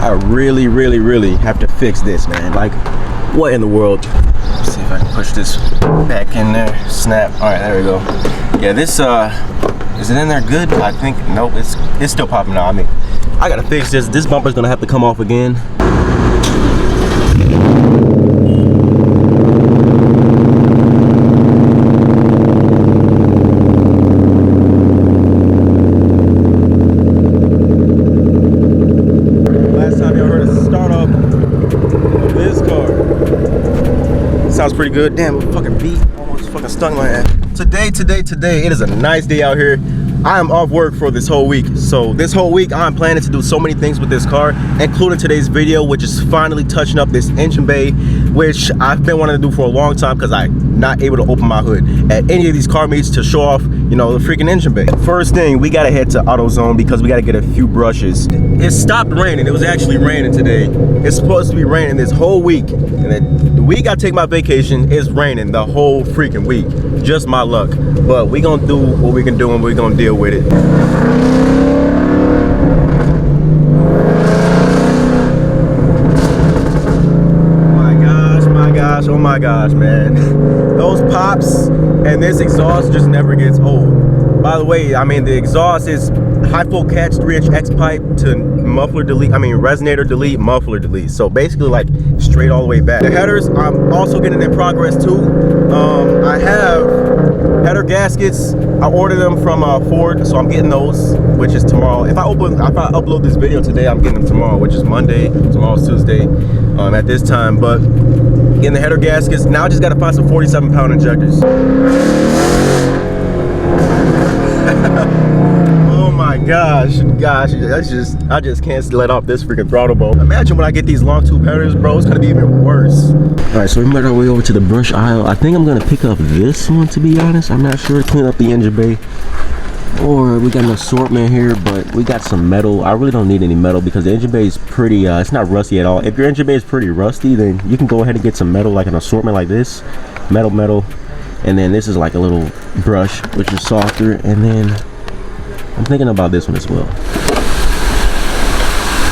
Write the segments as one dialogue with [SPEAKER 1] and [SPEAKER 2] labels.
[SPEAKER 1] I really have to fix this, man. Like, what in the world? Let's see if I can push this back in there. Snap. All right, there we go. Yeah, this is it in there good? I think nope. It's still popping out. I mean, I gotta fix this. This bumper's gonna have to come off again. Sounds pretty good. Damn, fucking beat almost fucking stung my ass. Today, it is a nice day out here. I am off work for this whole week. So this whole week, I'm planning to do so many things with this car, including today's video, which is finally touching up this engine bay, which I've been wanting to do for a long time because I'm not able to open my hood at any of these car meets to show off, you know, the freaking engine bay. First thing, we gotta head to AutoZone because we gotta get a few brushes. It stopped raining. It was actually raining today. It's supposed to be raining this whole week. And then the week I take my vacation, it's raining the whole freaking week. Just my luck. But we gonna do what we can do and we're gonna deal with it. Oh my gosh, man. Those pops and this exhaust just never gets old. By the way, I mean, the exhaust is high full catch 3-inch X pipe to muffler delete, I mean resonator delete, muffler delete. So basically like straight all the way back. The headers, I'm also getting in progress too. I have header gaskets. I ordered them from Ford, so I'm getting those, which is tomorrow. If I upload this video today, I'm getting them tomorrow, which is Monday. Tomorrow's Tuesday at this time. But getting the header gaskets. Now I just gotta find some 47-pound injectors. Oh my gosh, I just can't let off this freaking throttle ball. Imagine when I get these long tube headers, bro, it's gonna be even worse. All right, so we made our way over to the brush aisle. I think I'm gonna pick up this one, to be honest. I'm not sure. Clean up the engine bay. Or we got an assortment here, but we got some metal. I really don't need any metal because the engine bay is pretty, it's not rusty at all. If your engine bay is pretty rusty, then you can go ahead and get some metal, like an assortment like this. Metal. And then this is like a little brush, which is softer. And then I'm thinking about this one as well.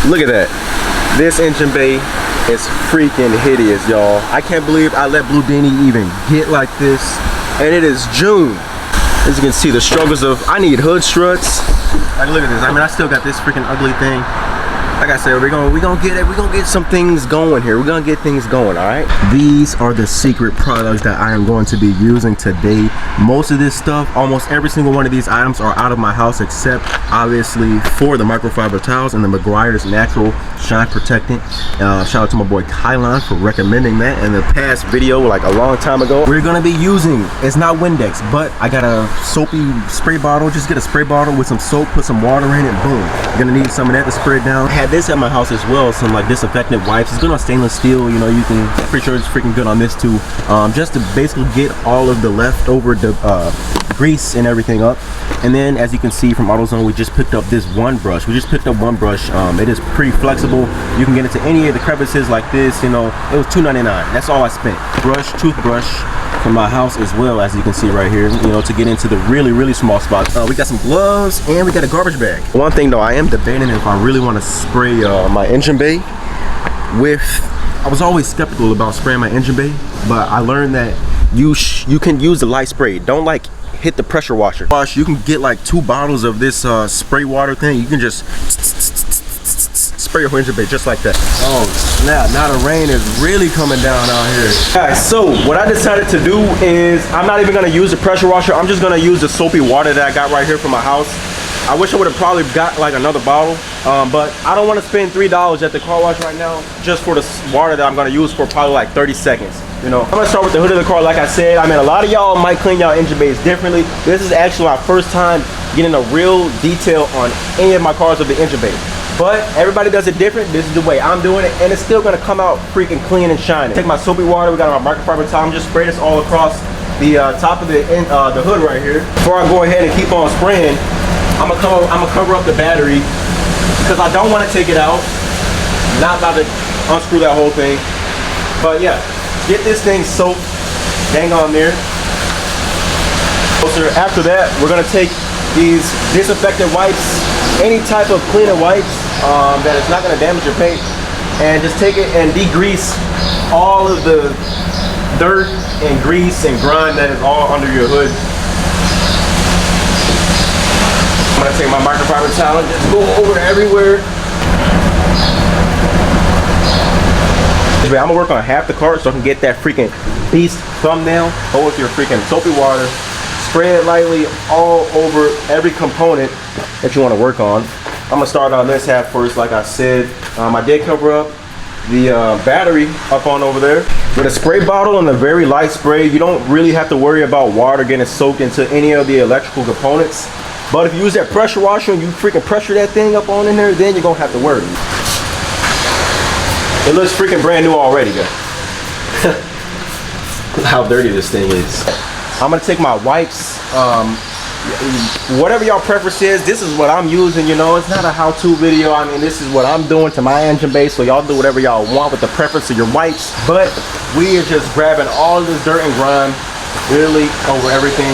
[SPEAKER 1] Look at that. This engine bay is freaking hideous, y'all. I can't believe I let Bludini even get like this. And it is June. As you can see, the struggles of, I need hood struts. Like, look at this. I mean, I still got this freaking ugly thing. Like I said, we're gonna get some things going here. We're gonna get things going, all right? These are the secret products that I am going to be using today. Most of this stuff, almost every single one of these items are out of my house, except obviously for the microfiber towels and the McGuire's Natural Shine Protectant. Shout out to my boy Kylan for recommending that in the past video, like a long time ago. We're gonna be using, it's not Windex, but I got a soapy spray bottle. Just get a spray bottle with some soap, put some water in it, boom. You're gonna need some of that to spray it down. I had this at my house as well, some like disinfectant wipes. It's good on stainless steel, you know, you can, I'm pretty sure it's freaking good on this too. Just to basically get all of the leftover grease and everything up. And then as you can see from AutoZone, we just picked up this one brush. We just picked up one brush. It is pretty flexible. You can get into any of the crevices like this, you know. It was $2.99. That's all I spent. Toothbrush from my house as well, as you can see right here, you know, to get into the really small spots. We got some gloves and we got a garbage bag. One thing though, I am debating if I really want to spray my engine bay with, I was always skeptical about spraying my engine bay, but I learned that you can use the light spray. Don't like hit the pressure washer. You can get like 2 bottles of this spray water thing. You can just spray your engine bay just like that. Oh snap, now the rain is really coming down out here. Guys, so what I decided to do is I'm not even gonna use the pressure washer. I'm just gonna use the soapy water that I got right here from my house. I wish I would have probably got like another bottle, but I don't want to spend $3 at the car wash right now just for the water that I'm gonna use for probably like 30 seconds. You know, I'm gonna start with the hood of the car. Like I said, I mean, a lot of y'all might clean y'all engine bays differently. This is actually my first time getting a real detail on any of my cars of the engine bay. But everybody does it different. This is the way I'm doing it, and it's still gonna come out freaking clean and shiny. Take my soapy water, we got our microfiber towel, just spray this all across the top of the hood right here. Before I go ahead and keep on spraying, I'm gonna cover up the battery because I don't want to take it out. Not about to unscrew that whole thing. But yeah, get this thing soaked, dang on there. After that, we're gonna take these disinfectant wipes any type of cleaner wipes that is not gonna damage your paint, and just take it and degrease all of the dirt and grease and grime that is all under your hood. I'm gonna take my microfiber towel and just go over everywhere. I'm gonna work on half the cart so I can get that freaking beast thumbnail. Go with your freaking soapy water, spray it lightly all over every component that you want to work on. I'm gonna start on this half first, like I said. I did cover up the battery up on over there with a spray bottle and a very light spray. You don't really have to worry about water getting soaked into any of the electrical components. But if you use that pressure washer and you freaking pressure that thing up on in there, then you're gonna have to worry. It looks freaking brand new already, guys. How dirty this thing is. I'm gonna take my wipes. Whatever y'all preference is, this is what I'm using. You know, it's not a how-to video. I mean, this is what I'm doing to my engine bay. So y'all do whatever y'all want with the preference of your wipes. But we are just grabbing all of this dirt and grime, really over everything.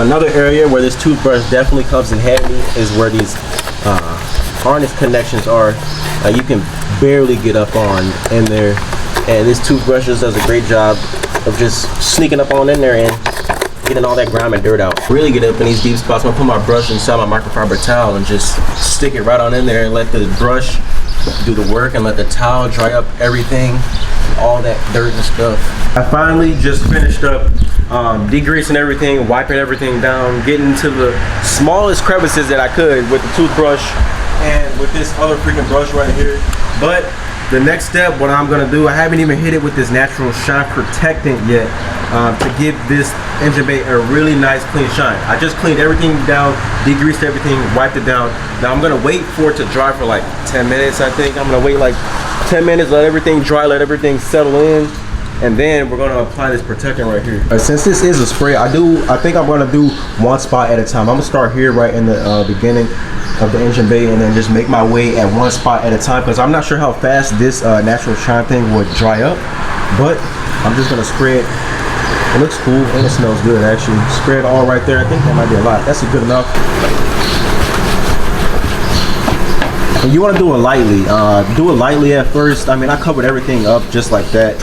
[SPEAKER 1] Another area where this toothbrush definitely comes in handy is where these harness connections are. You can barely get up on in there, and this toothbrush just does a great job of just sneaking up on in there and getting all that grime and dirt out. Really get up in these deep spots. I'm gonna put my brush inside my microfiber towel and just stick it right on in there and let the brush do the work and let the towel dry up everything, all that dirt and stuff. I finally just finished up degreasing everything, wiping everything down, getting to the smallest crevices that I could with the toothbrush and with this other freaking brush right here. But the next step, what I'm gonna do, I haven't even hit it with this natural shine protectant yet, to give this engine bay a really nice clean shine. I just cleaned everything down, degreased everything, wiped it down. Now I'm gonna wait for it to dry for like 10 minutes, I think. I'm gonna wait like 10 minutes, let everything dry, let everything settle in, and then we're gonna apply this protectant right here. Since this is a spray, I think I'm gonna do one spot at a time. I'm gonna start here right in the beginning of the engine bay and then just make my way at one spot at a time, because I'm not sure how fast this natural shine thing would dry up, but I'm just gonna spray it. It looks cool and it smells good actually. Spray it all right there. I think that might be a lot. That's good enough. And you want to do it lightly. Do it lightly at first. I mean, I covered everything up just like that.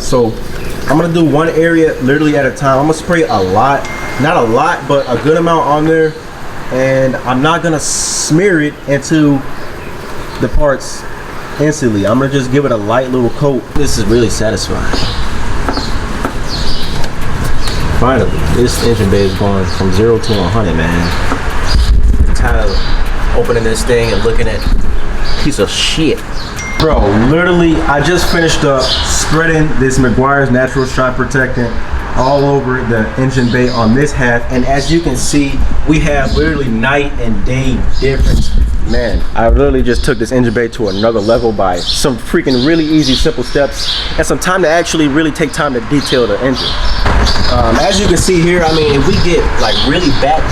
[SPEAKER 1] So I'm gonna do one area literally at a time. I'm gonna spray a lot, not a lot, but a good amount on there, and I'm not gonna smear it into the parts instantly. I'm gonna just give it a light little coat. This is really satisfying. Finally, this engine bay is going from 0 to 100, man. I'm tired of opening this thing and looking at a piece of shit. Bro, literally, I just finished up spreading this Meguiar's Natural Shine Protectant all over the engine bay on this half, and as you can see, we have literally night and day difference. Man, I literally just took this engine bay to another level by some freaking really easy, simple steps and some time to actually really take time to detail the engine. As you can see here, I mean, if we get like really back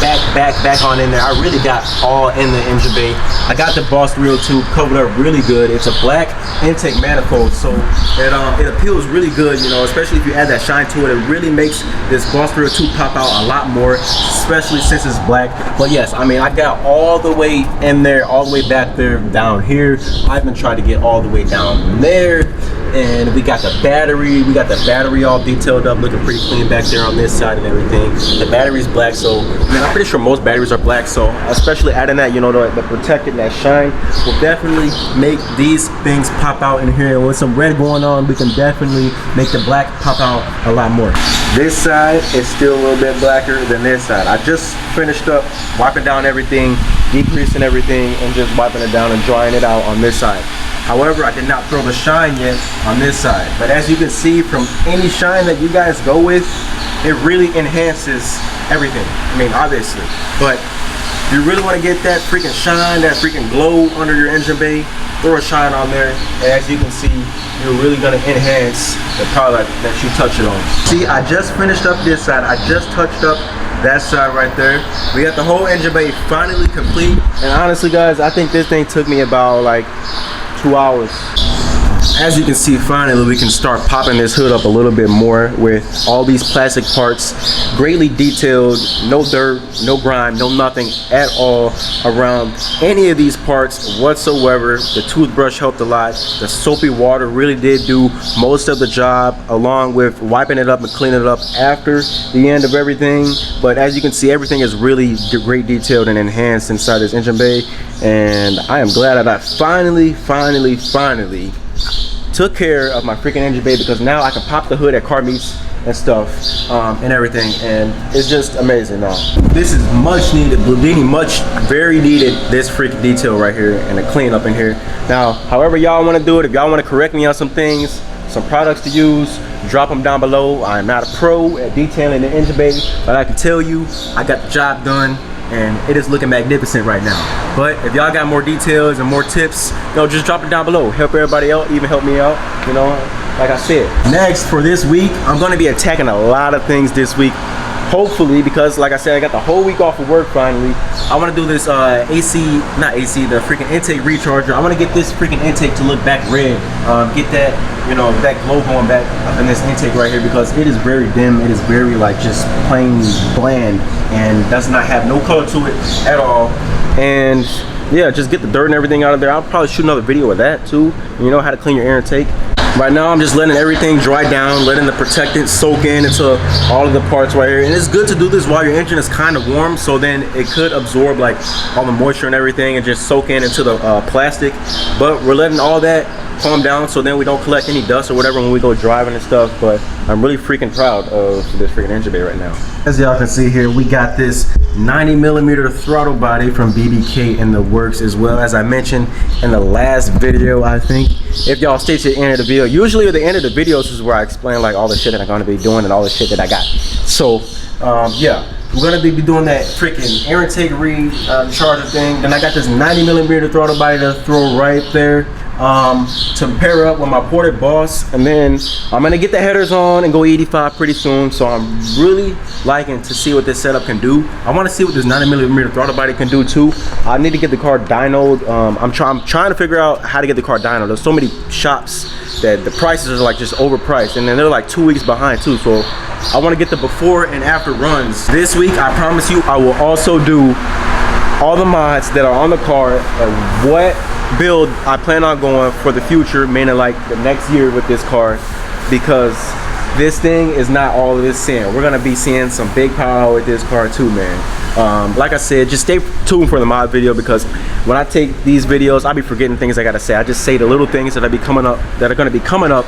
[SPEAKER 1] on in there, I really got all in the engine bay. I got the Boss 302 covered up really good. It's a black intake manifold, so it appeals really good, you know, especially if you add that shine to it. It really makes this Boss 302 pop out a lot more, especially since it's black. But yes, I mean, I got all the way in there, all the way back there, down here. I've been trying to get all the way down there. And we got the battery all detailed up, looking pretty clean back there on this side and everything. The battery's black, so I mean, I'm pretty sure most batteries are black, so especially adding that, you know, the protected, that shine will definitely make these things pop out in here. And with some red going on, we can definitely make the black pop out a lot more. This side is still a little bit blacker than this side. I just finished up wiping down everything, decreasing everything, and just wiping it down and drying it out on this side. However, I did not throw the shine yet on this side. But as you can see, from any shine that you guys go with, it really enhances everything. I mean, obviously. But if you really want to get that freaking shine, that freaking glow under your engine bay, throw a shine on there. And as you can see, you're really going to enhance the product that you touch it on. See, I just finished up this side. I just touched up that side right there. We got the whole engine bay finally complete. And honestly, guys, I think this thing took me about like 2 hours. as you can see, finally we can start popping this hood up a little bit more with all these plastic parts, greatly detailed, no dirt, no grime, no nothing at all around any of these parts whatsoever. The toothbrush helped a lot. The soapy water really did do most of the job, along with wiping it up and cleaning it up after the end of everything. But as you can see, everything is really great detailed and enhanced inside this engine bay, and I am glad that I finally took care of my freaking engine bay, because now I can pop the hood at car meets and stuff and everything, and it's just amazing. Now this is much needed. Bludini very needed this freaking detail right here and the clean up in here. Now however y'all want to do it, if y'all want to correct me on some things, some products to use, drop them down below. I am not a pro at detailing the engine bay, but I can tell you I got the job done, and it is looking magnificent right now. But if y'all got more details and more tips, just drop it down below. Help everybody out, even help me out, like I said. Next, for this week, I'm gonna be attacking a lot of things this week. Hopefully, because like I said, I got the whole week off of work finally. I want to do this the freaking intake recharger. I want to get this freaking intake to look back red. Get that, that glow going back in this intake right here, because it is very dim. It is very like just plain bland and does not have no color to it at all. And yeah, just get the dirt and everything out of there. I'll probably shoot another video of that too. How to clean your air intake. Right now I'm just letting everything dry down, letting the protectant soak into all of the parts right here. And it's good to do this while your engine is kind of warm, so then it could absorb like all the moisture and everything and just soak into the plastic. But we're letting all that calm down so then we don't collect any dust or whatever when we go driving and stuff. But I'm really freaking proud of this freaking engine bay right now. As y'all can see here, we got this 90mm throttle body from BBK in the works, as well as I mentioned in the last video. I think if y'all stay to the end of the video, usually at the end of the videos is where I explain like all the shit that I'm going to be doing and all the shit that I got. So yeah, we're going to be doing that freaking air intake recharger thing. Then I got this 90mm throttle body to throw right there to pair up with my ported boss, and then I'm gonna get the headers on and go 85 pretty soon. So I'm really liking to see what this setup can do. I want to see what this 90mm throttle body can do too. I need to get the car dynoed. I'm trying to figure out how to get the car dynoed. There's so many shops that the prices are like just overpriced, and then they're like 2 weeks behind too. So I want to get the before and after runs. This week, I promise you, I will also do all the mods that are on the car and what build I plan on going for the future, meaning like the next year with this car, because this thing is not all of this sand. We're gonna be seeing some big power with this car too, man. Like I said, just stay tuned for the mod video, because when I take these videos, I'll be forgetting things I gotta say. I just say the little things that are gonna be coming up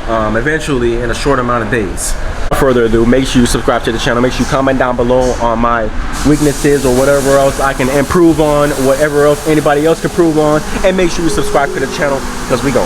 [SPEAKER 1] eventually in a short amount of days. Without further ado, make sure you subscribe to the channel. Make sure you comment down below on my weaknesses or whatever else I can improve on, whatever else anybody else can improve on, and make sure you subscribe to the channel, because we go.